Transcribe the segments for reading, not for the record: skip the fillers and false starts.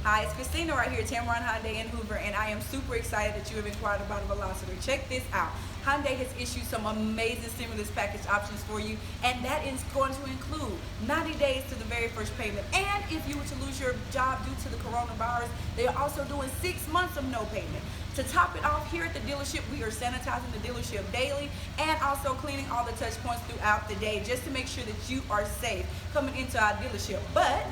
Hi, it's Christina right here at Tameron Hyundai in Hoover, and I am super excited that you have inquired about a Veloster. Check this out. Hyundai has issued some amazing stimulus package options for you, and that is going to include 90 days to the very first payment. And if you were to lose your job due to the coronavirus, they are also doing 6 months of no payment. To top it off, here at the dealership, we are sanitizing the dealership daily and also cleaning all the touch points throughout the day just to make sure that you are safe coming into our dealership. But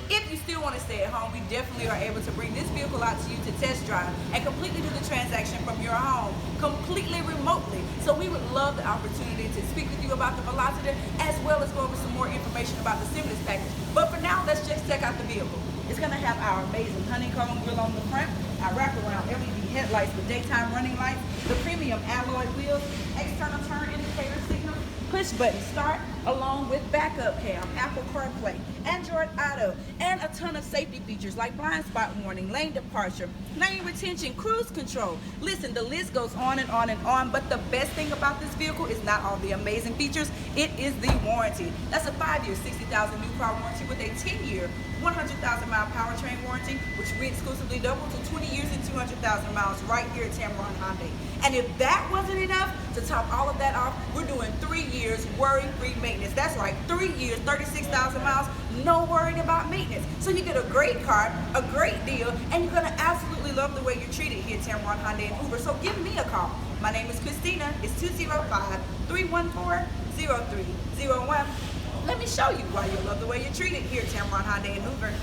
if you still want to stay at home, we definitely are able to bring this vehicle out to you to test drive and completely do the transaction from your home, completely remotely. So we would love the opportunity to speak with you about the Veloster as well as go over some more information about the stimulus package. But for now, let's just check out the vehicle. It's going to have our amazing honeycomb grille on the front, our wraparound LED headlights with daytime running lights, the premium alloy wheels, external turn indicator signal, push button start, along with backup cam, Apple CarPlay, Android Auto, and a ton of safety features like blind spot warning, lane departure, lane retention, cruise control. Listen, the list goes on and on and on, but the best thing about this vehicle is not all the amazing features, it is the warranty. That's a 5-year, 60,000 new car warranty with a 10-year, 100,000-mile powertrain warranty, which we exclusively double to 20 years and 200,000 miles right here at Tameron Hyundai. And if that wasn't enough, to top all of that off, we're doing 3 years worry-free maintenance. That's right, 3 years, 36,000 miles, no worrying about maintenance. So you get a great car, a great deal, and you're gonna absolutely love the way you're treated here at Tameron Hyundai and Hoover. So give me a call. My name is Christina. It's 205-314-0301. Let me show you why you'll love the way you're treated here at Tameron Hyundai and Hoover.